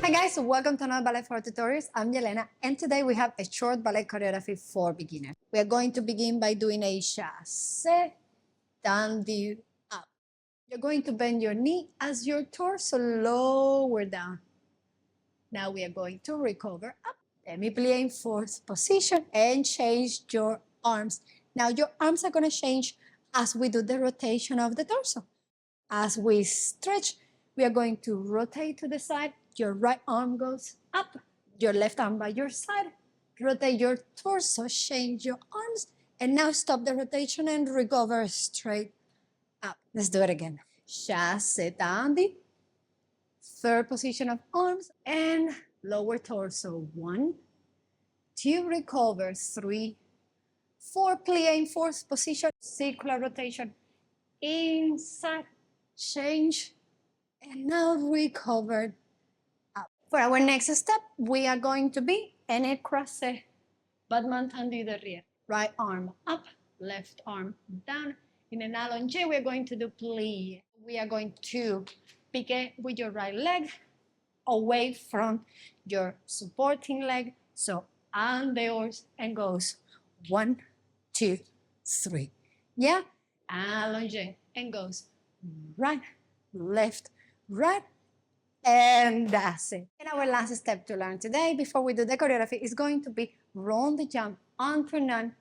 Hi guys, welcome to another Ballet For All tutorials. I'm Yelena, and today we have a short ballet choreography for beginners. We are going to begin by doing a chassé, tendu up. You're going to bend your knee as your torso lower down. Now we are going to recover up. Demi-plie in fourth position and change your arms. Now your arms are going to change as we do the rotation of the torso. As we stretch, we are going to rotate to the side. Your right arm goes up, your left arm by your side. Rotate your torso, change your arms, and now stop the rotation and recover straight up. Let's do it again. Chassé tendu. Third position of arms and lower torso. 1, 2, recover. 3, 4, plie in fourth position. Circular rotation inside, change, and now recover up. For our next step, we are going to be en écrasé, battement tendu derrière. Right arm up, left arm down. In an allongé, we are going to do plie. We are going to piqué with your right leg away from your supporting leg. So en dehors and goes 1, 2, 3. Yeah, allongé and goes right, left, right, and that's it. And our last step to learn today before we do the choreography is going to be rond de jambe, entournant,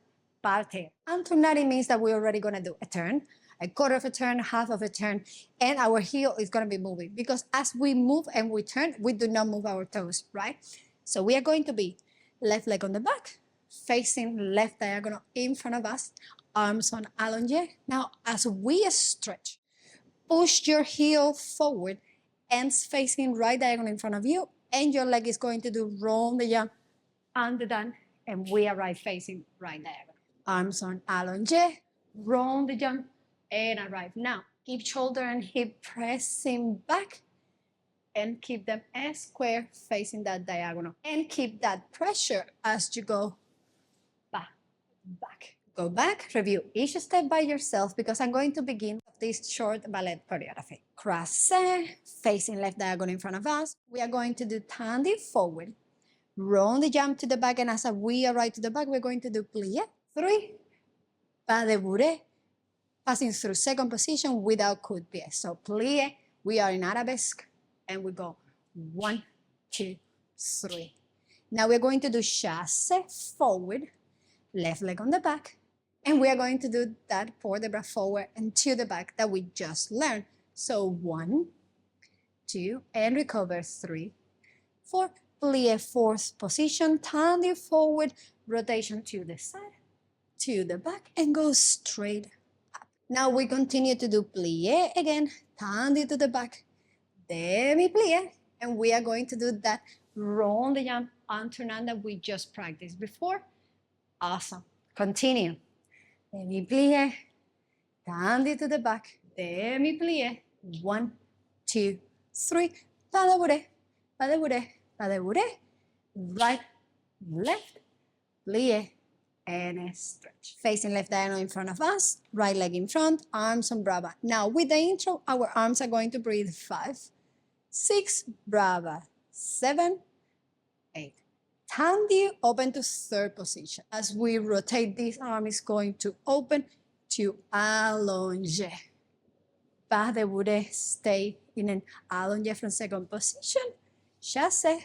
par terre. Entournant means that we're already going to do a turn, a quarter of a turn, half of a turn, and our heel is going to be moving because as we move and we turn, we do not move our toes, right? So we are going to be left leg on the back, facing left diagonal in front of us, arms on allongé. Now, as we stretch, push your heel forward, ends facing right diagonal in front of you, and your leg is going to do rond de jambe, underdone, and we arrive facing right diagonal. Arms on allongé, rond de jambe, and arrive. Now, keep shoulder and hip pressing back, and keep them as square facing that diagonal. And keep that pressure as you go back, back. Go back, review each step by yourself because I'm going to begin this short ballet choreography. Croisé, facing left diagonal in front of us. We are going to do tendu forward, rond de jambe to the back, and as we arrive to the back, we're going to do plié. 3, pas de bourrée, passing through second position without coup de pied. So plié, we are in arabesque, and we go 1, 2, 3. Now we're going to do chassé forward, left leg on the back, and we are going to do that pour the bras forward and to the back that we just learned. So 1, 2, and recover. 3, 4, plie fourth position, tendu forward, rotation to the side, to the back, and go straight up. Now we continue to do plie again, tendu to the back, demi-plie, and we are going to do that rond de jambe entournant that we just practiced before. Awesome. Continue. Demi-plie, tendu to the back, demi-plie, 1, 2, 3, pas de bourrée, pas de bourrée, pas de bourrée, right, left, plie, and stretch. Facing left diagonal in front of us, right leg in front, arms on brava. Now with the intro, our arms are going to breathe 5, 6, brava, 7, 8. Tendu, open to third position. As we rotate, this arm is going to open to allongé. Pas de bourrée, stay in an allongé from second position. Chassé,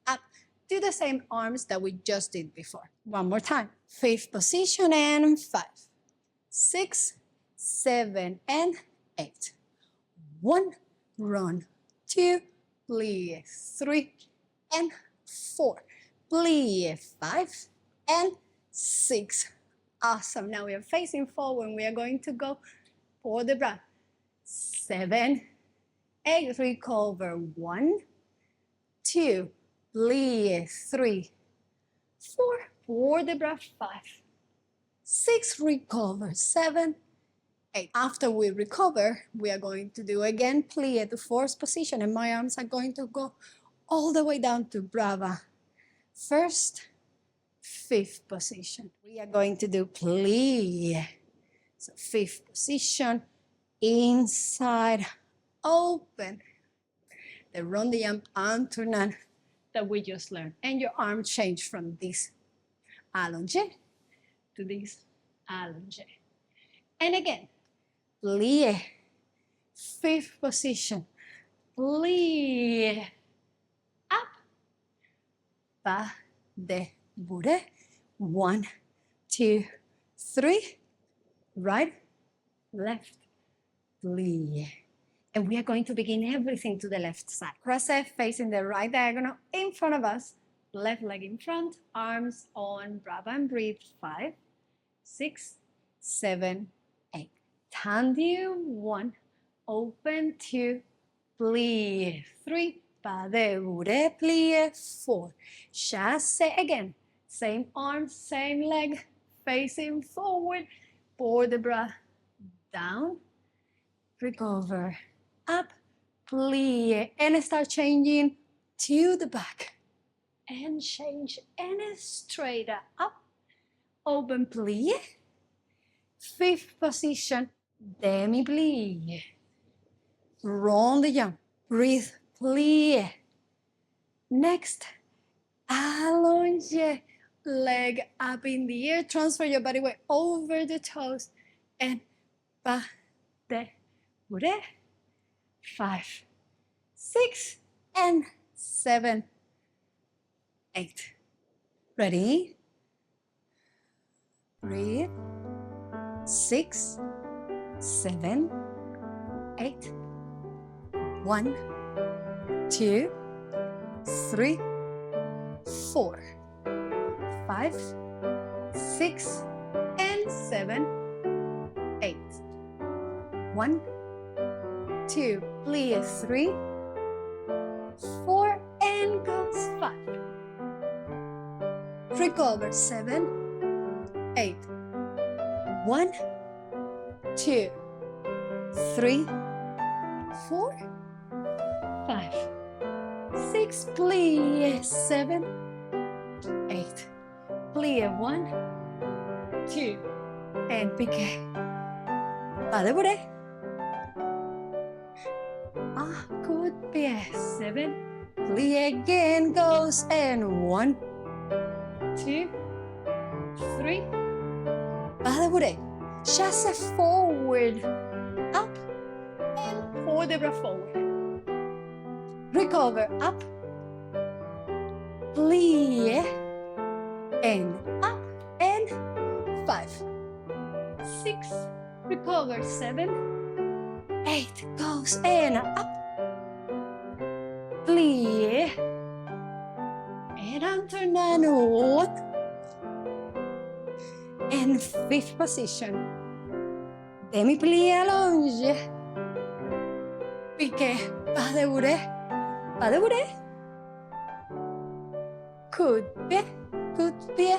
up to the same arms that we just did before. One more time. Fifth position and 5, 6, 7, and 8. 1, run, 2, plie, 3, and 4. Plie, 5, and 6. Awesome. Now we are facing forward. We are going to go pour the bras. 7, 8, recover. 1, 2, plie, 3, 4, pour the bras. 5, 6, recover. 7, 8. After we recover, we are going to do again plie to fourth position, and my arms are going to go all the way down to brava. First, fifth position. We are going to do plie. So fifth position, inside, open, the rond de jambe and tournant that we just learned. And your arm change from this allongé to this allongé. And again, plié, fifth position, plié, up, pas de bourrée, 1, 2, 3, right, left, plié. And we are going to begin everything to the left side. Croisset facing the right diagonal in front of us, left leg in front, arms on, grab and breathe, 5, 6, 7, 8. Tendu, 1, open, 2, plie, 3, pas de bourrée, plie, 4. Chasse again, same arm, same leg, facing forward, pour the breath down, recover, up, plie, and start changing to the back, and change, and straight up, open plie, fifth position, demi plie, rond de jambe, breathe, plie, next, allonge, leg up in the air, transfer your body weight over the toes, and pas de bourrée, 5, 6, and 7, 8. Ready? Breathe. 6, 7, 8. 1, 2, 3, 4, 5, 6, and 7, 8. 1, 2, plie, 3, 4, and goes 5. Recover, 7, 8. 1, 2, 3, 4, 5, 6, plie, 7, 8. Plie, 1, 2, and piqué. Pas de bourrée. Good pied, 7, plie again, goes, and 1, 2, 3, pas de bourrée. Chasse forward, up, and pour the breath forward. Recover, up, plie, and up, and 5, 6, recover, 7, 8, goes, and up, plie, and alternate out, and fifth position, demi plie allonge, piqué, pas de bourrée, pas de bourrée, coup de pied,